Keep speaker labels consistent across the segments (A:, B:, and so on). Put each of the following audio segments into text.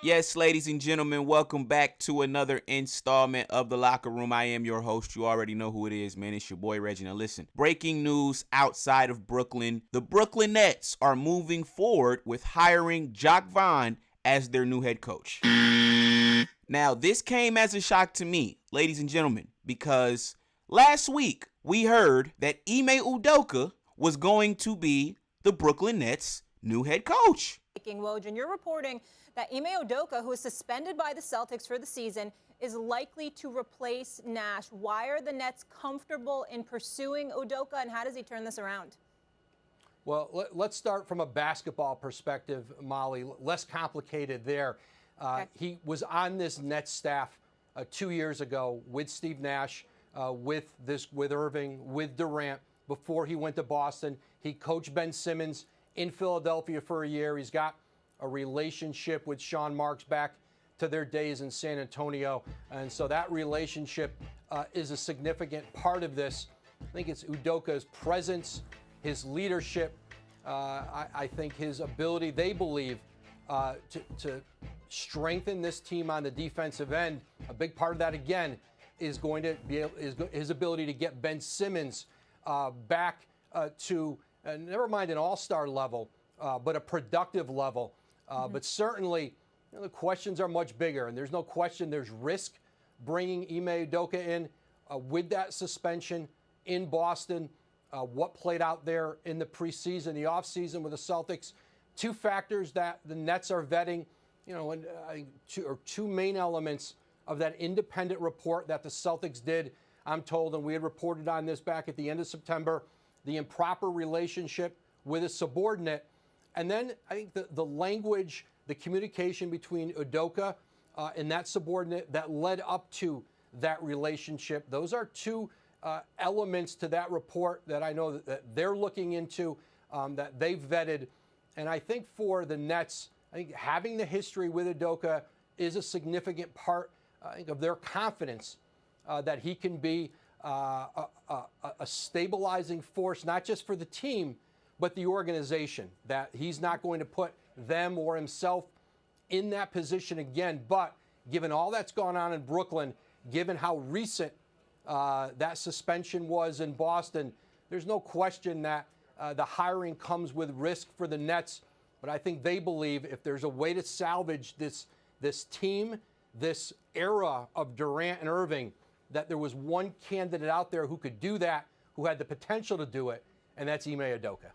A: Yes, ladies and gentlemen, welcome back to another installment of The Locker Room. I am your host. You already know who it is, man. It's your boy, Reggie. Now, listen, breaking news outside of Brooklyn. The Brooklyn Nets are moving forward with hiring Jacque Vaughn as their new head coach. Now, this came as a shock to me, ladies and gentlemen, because last week we heard that Ime Udoka was going to be the Brooklyn Nets' new head coach.
B: Woj, and you're reporting that Ime Udoka, who is suspended by the Celtics for the season, is likely to replace Nash. Why are the Nets comfortable in pursuing Udoka, and how does he turn this around?
C: Well, let's start from a basketball perspective, Molly. Less complicated there.
B: Okay.
C: He was on this Nets staff 2 years ago with Steve Nash, with Irving, with Durant. Before he went to Boston, he coached Ben Simmons in Philadelphia for a year. He's got a relationship with Sean Marks back to their days in San Antonio. And so that relationship is a significant part of this. I think it's Udoka's presence, his leadership. I think his ability, they believe, to strengthen this team on the defensive end. A big part of that, again, is going to be his ability to get Ben Simmons back to, never mind an all-star level, but a productive level. But certainly, the questions are much bigger, and there's no question there's risk bringing Ime Udoka in with that suspension in Boston. What played out there in the preseason, the offseason with the Celtics. Two factors that the Nets are vetting, and two main elements of that independent report that the Celtics did, I'm told, and we had reported on this back at the end of September, the improper relationship with a subordinate. And then I think the language, the communication between Udoka and that subordinate that led up to that relationship. Those are two elements to that report that I know that they're looking into, that they've vetted. And I think for the Nets, I think having the history with Udoka is a significant part, I think, of their confidence that he can be a stabilizing force, not just for the team, but the organization, that he's not going to put them or himself in that position again. But given all that's gone on in Brooklyn, given how recent that suspension was in Boston, there's no question that the hiring comes with risk for the Nets. But I think they believe if there's a way to salvage this team, this era of Durant and Irving, that there was one candidate out there who could do that, who had the potential to do it, and that's Ime Udoka.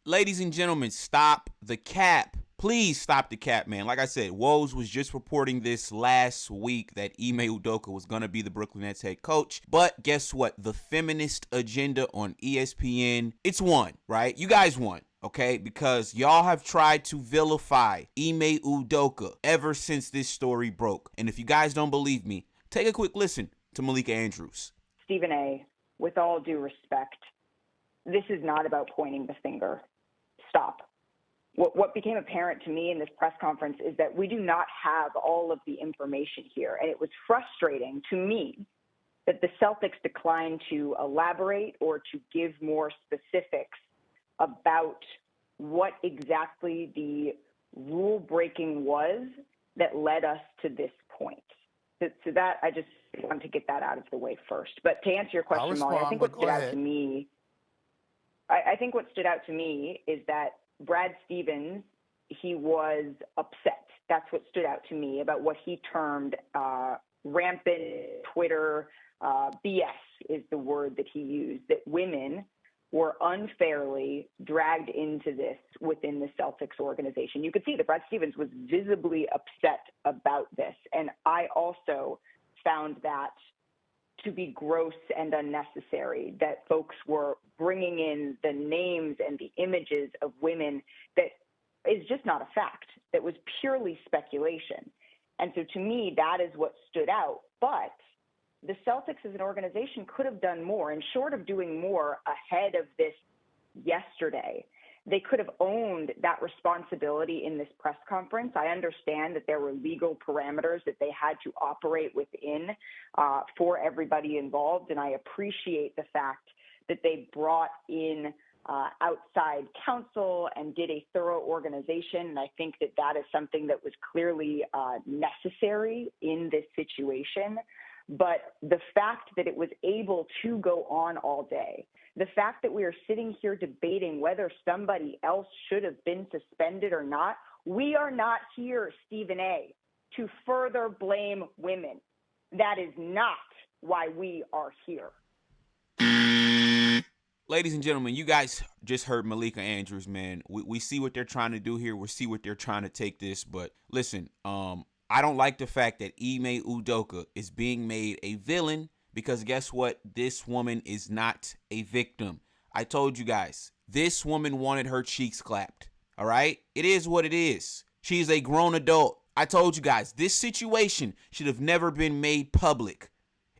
A: Ladies and gentlemen, stop the cap. Please stop the cap, man. Like I said, Woj was just reporting this last week that Ime Udoka was going to be the Brooklyn Nets head coach. But guess what? The feminist agenda on ESPN, it's won, right? You guys won, okay? Because y'all have tried to vilify Ime Udoka ever since this story broke. And if you guys don't believe me, take a quick listen to Malika Andrews.
D: Stephen A., with all due respect, this is not about pointing the finger. Stop. What became apparent to me in this press conference is that we do not have all of the information here. And it was frustrating to me that the Celtics declined to elaborate or to give more specifics about what exactly the rule breaking was that led us to this point. So that I just want to get that out of the way first. But to answer your question, Molly, I think what stood out to me, I think what stood out to me is that Brad Stevens, he was upset. That's what stood out to me about what he termed rampant Twitter BS is the word that he used, that women were unfairly dragged into this within the Celtics organization. You could see that Brad Stevens was visibly upset about this. And I also found that to be gross and unnecessary, that folks were bringing in the names and the images of women that is just not a fact. That was purely speculation. And so to me, that is what stood out. But the Celtics as an organization could have done more. And short of doing more ahead of this yesterday, they could have owned that responsibility in this press conference. I understand that there were legal parameters that they had to operate within for everybody involved. And I appreciate the fact that they brought in outside counsel and did a thorough organization. And I think that that is something that was clearly necessary in this situation. But the fact that it was able to go on all day, the fact that we are sitting here debating whether somebody else should have been suspended or not, we are not here, Stephen A., to further blame women. That is not why we are here.
A: Ladies and gentlemen, you guys just heard Malika Andrews, man. We see what they're trying to do here. We see what they're trying to take this. But listen, I don't like the fact that Ime Udoka is being made a villain because guess what? This woman is not a victim. I told you guys, this woman wanted her cheeks clapped. All right? It is what it is. She's a grown adult. I told you guys, this situation should have never been made public.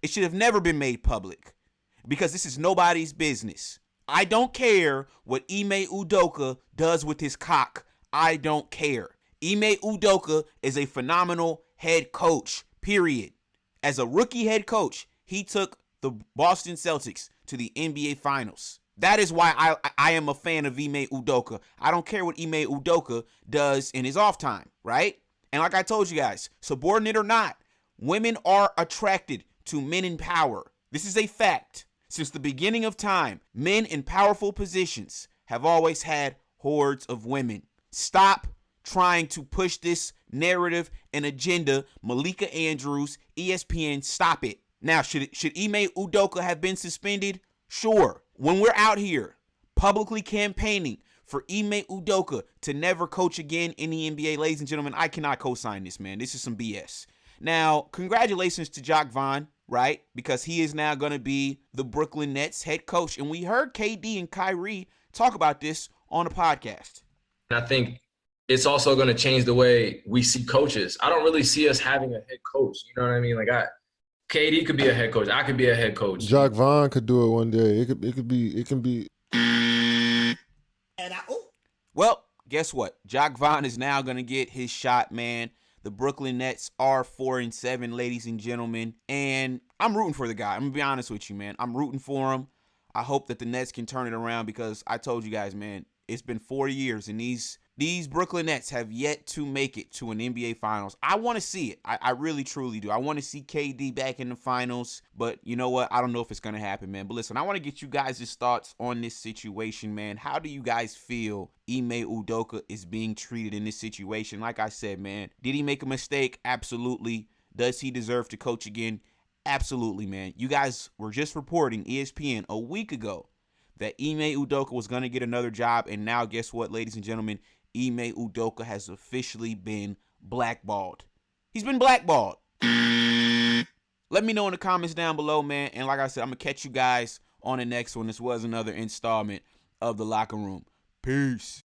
A: It should have never been made public because this is nobody's business. I don't care what Ime Udoka does with his cock. I don't care. Ime Udoka is a phenomenal head coach, period. As a rookie head coach, he took the Boston Celtics to the NBA Finals. That is why I am a fan of Ime Udoka. I don't care what Ime Udoka does in his off time, right? And like I told you guys, subordinate or not, women are attracted to men in power. This is a fact. Since the beginning of time, men in powerful positions have always had hordes of women. Stop trying to push this narrative and agenda. Malika Andrews, ESPN, stop it. Now, should Ime Udoka have been suspended? Sure. When we're out here publicly campaigning for Ime Udoka to never coach again in the NBA, ladies and gentlemen, I cannot co-sign this, man. This is some BS. Now, congratulations to Jacque Vaughn, right? Because he is now going to be the Brooklyn Nets head coach. And we heard KD and Kyrie talk about this on a podcast.
E: I think it's also going to change the way we see coaches. I don't really see us having a head coach. You know what I mean? Like KD could be a head coach. I could be a head coach.
F: Jacque Vaughn could do it one day. It can be.
A: Well, guess what? Jacque Vaughn is now going to get his shot, man. The Brooklyn Nets are 4-7, ladies and gentlemen. And I'm rooting for the guy. I'm going to be honest with you, man. I'm rooting for him. I hope that the Nets can turn it around because I told you guys, man, it's been 4 years and these Brooklyn Nets have yet to make it to an NBA Finals. I want to see it. I really, truly do. I want to see KD back in the finals. But you know what? I don't know if it's going to happen, man. But listen, I want to get you guys' thoughts on this situation, man. How do you guys feel Ime Udoka is being treated in this situation? Like I said, man, did he make a mistake? Absolutely. Does he deserve to coach again? Absolutely, man. You guys were just reporting, ESPN, a week ago that Ime Udoka was going to get another job. And now guess what, ladies and gentlemen? Ime Udoka has officially been blackballed. He's been blackballed. Let me know in the comments down below, man. And like I said, I'm going to catch you guys on the next one. This was another installment of The Locker Room. Peace.